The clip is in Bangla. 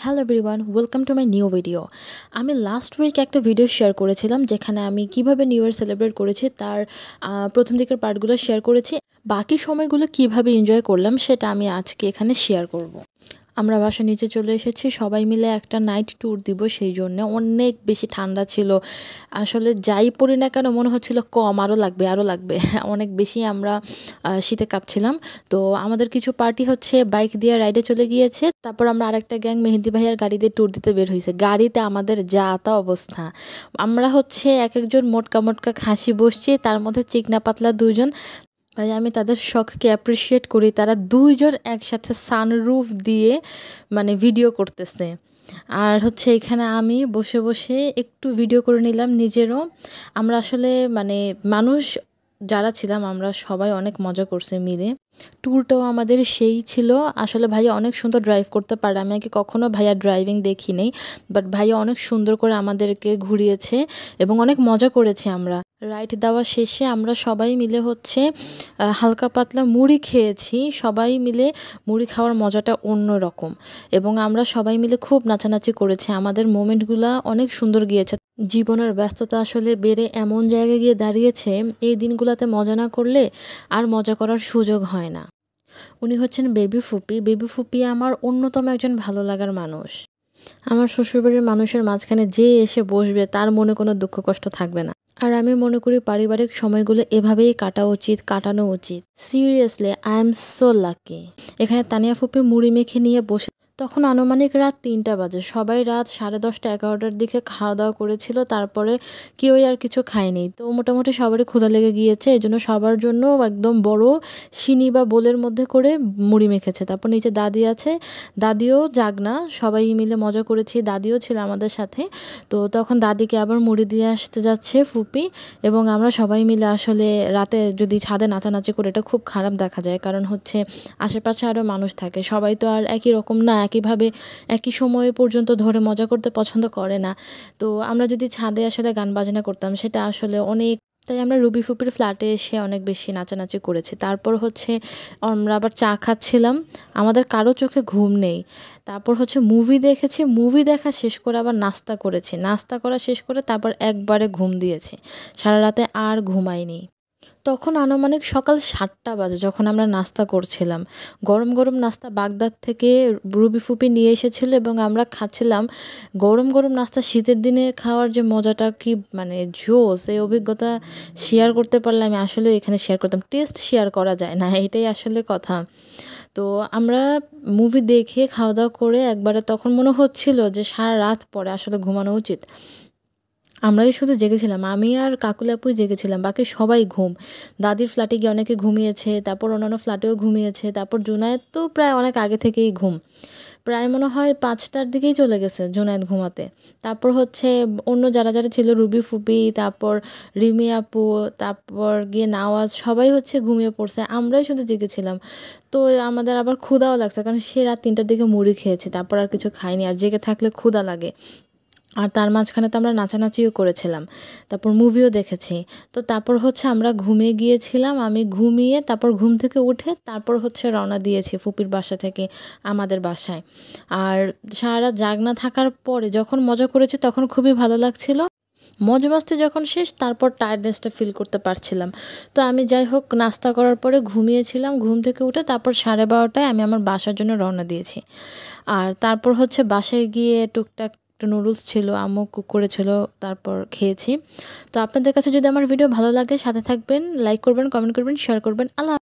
Hello everyone, welcome to my new video. আমি লাস্ট উইক একটা ভিডিও শেয়ার করেছিলাম যেখানে আমি কিভাবে নিউ ইয়ার সেলিব্রেট করেছি তার প্রথম দিকের পার্টগুলো শেয়ার করেছি। বাকি সময়গুলো কিভাবে এনজয় করলাম সেটা আমি আজকে এখানে শেয়ার করব। আমরা বাসার নিচে চলে এসেছি, সবাই মিলে একটা নাইট ট্যুর দিব, সেই জন্য অনেক বেশি ঠান্ডা ছিল। আসলে যাই পরি না কেন মনে হচ্ছিল কম, আরও লাগবে আরও লাগবে অনেক বেশি আমরা শীতে কাঁপছিলাম। তো আমাদের কিছু পার্টি হচ্ছে বাইক দিয়ে রাইডে চলে গিয়েছে, তারপর আমরা আরেকটা গ্যাং মেহেদি ভাইয়ার গাড়ি দিয়ে ট্যুর দিতে বের হয়েছে। গাড়িতে আমাদের যা তা অবস্থা, আমরা হচ্ছে এক একজন মোটকা মোটকা খাসি বসছি, তার মধ্যে চিকনা পাতলা দুজন। ভাই আমি তাদের শখকে অ্যাপ্রিসিয়েট করি, তারা দুইজন একসাথে সানরুফ দিয়ে মানে ভিডিও করতেছে। আর হচ্ছে এখানে আমি বসে বসে একটু ভিডিও করে নিলাম নিজেরও। আমরা আসলে মানে মানুষ যারা ছিলাম আমরা সবাই অনেক মজা করছে মিলে। ট্যুরটাও আমাদের সেই ছিল। আসলে ভাইয়া অনেক সুন্দর ড্রাইভ করতে পারে, আমি আগে কখনো ভাইয়া ড্রাইভিং দেখি নেই, বাট ভাইয়া অনেক সুন্দর করে আমাদেরকে ঘুরিয়েছে এবং অনেক মজা করেছি আমরা। রাইড দেওয়া শেষে আমরা সবাই মিলে হচ্ছে হালকা পাতলা মুড়ি খেয়েছি। সবাই মিলে মুড়ি খাওয়ার মজাটা অন্য রকম এবং আমরা সবাই মিলে খুব নাচানাচি করেছি। আমাদের মোমেন্টগুলো অনেক সুন্দর গিয়েছে। জীবনের ব্যস্ততা আসলে বেড়ে এমন জায়গায় গিয়ে দাঁড়িয়েছে, এই দিনগুলোতে মজা না করলে আর মজা করার সুযোগ হয় না। উনি হচ্ছেন বেবি ফুপি। বেবি ফুপি আমার অন্যতম একজন ভালো লাগার মানুষ। আমার শ্বশুরবাড়ির মানুষের মাঝখানে যে এসে বসবে তার মনে কোনো দুঃখ কষ্ট থাকবে না। আর আমি মনে করি পারিবারিক সময়গুলো এভাবেই কাটানো উচিত। Seriously I am so lucky. এখানে তানিয়া ফুপি মুড়ি মেখে নিয়ে বসে, তখন আনুমানিক রাত 3টা বাজে। সবাই রাত 10:30 11টার দিকে খাওয়া দাওয়া করেছিল, তারপরে কেউই আর কিছু খায়নি। তো মোটামুটি সবারই ক্ষুধা লেগে গিয়েছে, এই জন্য সবার জন্য একদম বড় সিনি বা বোলের মধ্যে করে মুড়ি মেখেছে। তারপর নিচে দাদি আছে, দাদিও জাগনা, সবাই মিলে মজা করেছি, দাদিও ছিল আমাদের সাথে। তো তখন দাদিকে আবার মুড়ি দিয়ে আসতে যাচ্ছে ফুপি, এবং আমরা সবাই মিলে আসলে রাতে যদি ছাদে নাচানাচি করে এটা খুব খারাপ দেখা যায়, কারণ হচ্ছে আশেপাশে আরও মানুষ থাকে, সবাই তো আর একই রকম না, একইভাবে একই সময় পর্যন্ত ধরে মজা করতে পছন্দ করে না। তো আমরা যদি ছাদে আসলে গান বাজনা করতাম সেটা আসলে অনেক, তাই আমরা রুবি ফুপির ফ্ল্যাটে এসে অনেক বেশি নাচানাচি করেছি। তারপর হচ্ছে আমরা আবার চা খাচ্ছিলাম, আমাদের কারো চোখে ঘুম নেই। তারপর হচ্ছে মুভি দেখেছি, মুভি দেখা শেষ করে আবার নাস্তা করেছি, নাস্তা করা শেষ করে তারপর একবারে ঘুম দিয়েছি, সারা রাতে আর ঘুমাইনি। তখন আনুমানিক সকাল 7টা বাজে যখন আমরা নাস্তা করছিলাম। গরম গরম নাস্তা বাগদাদ থেকে রুবি ফুপি নিয়ে এসেছিল এবং আমরা খাচ্ছিলাম। গরম গরম নাস্তা শীতের দিনে খাওয়ার যে মজাটা কি মানে জোস, এই অভিজ্ঞতা শেয়ার করতে পারলে আমি আসলে এখানে শেয়ার করতাম। টেস্ট শেয়ার করা যায় না, এটাই আসলে কথা। তো আমরা মুভি দেখে খাওয়া দাওয়া করে একবারে তখন মনে হচ্ছিল যে সারা রাত পরে আসলে ঘুমানো উচিত। আমরাই শুধু জেগেছিলাম, আমি আর কাকুলি আপুই জেগেছিলাম, বাকি সবাই ঘুম। দাদির ফ্ল্যাটে গিয়ে অনেকে ঘুমিয়েছে, তারপর অন্যান্য ফ্ল্যাটেও ঘুমিয়েছে, তারপর জুনায়েদ তো প্রায় অনেক আগে থেকেই ঘুম, প্রায় মনে হয় 5টার দিকেই চলে গেছে জুনায়েদ ঘুমাতে। তারপর হচ্ছে অন্য যারা যারা ছিল, রুবি ফুপি, তারপর রিমি আপু, তারপর গিয়ে নওয়াজ, সবাই হচ্ছে ঘুমিয়ে পড়ছে, আমরাই শুধু জেগেছিলাম। তো আমাদের আবার ক্ষুধাও লাগছে, কারণ সে রাত 3টার দিকে মুড়ি খেয়েছি, তারপর আর কিছু খাইনি, আর জেগে থাকলে ক্ষুধা লাগে। আর তার মাঝখানে তো আমরা নাচানাচিও করেছিলাম, তারপর মুভিও দেখেছি। তো তারপর হচ্ছে আমরা ঘুমিয়ে গিয়েছিলাম, আমি ঘুমিয়ে তারপর ঘুম থেকে উঠে তারপর হচ্ছে রওনা দিয়েছি ফুপির বাসা থেকে আমাদের বাসায়। আর সারা রাত জাগনা থাকার পরে যখন মজা করেছি তখন খুবই ভালো লাগছিল। মজা মাস্তি যখন শেষ তারপর টায়ার্ডনেসটা ফিল করতে পারছিলাম। তো আমি যাই হোক নাস্তা করার পরে ঘুমিয়েছিলাম, ঘুম থেকে উঠে তারপর 12:30টায় আমি আমার বাসার জন্য রওনা দিয়েছি। আর তারপর হচ্ছে বাসায় গিয়ে টুকটাক একটা নুডলস ছিল, আম্মু কুক করেছিল, তারপর খেয়েছি। তো আপনাদের কাছে যদি আমার ভিডিও ভালো লাগে সাথে থাকবেন, লাইক করবেন, কমেন্ট করবেন, শেয়ার করবেন। আল্লাহ।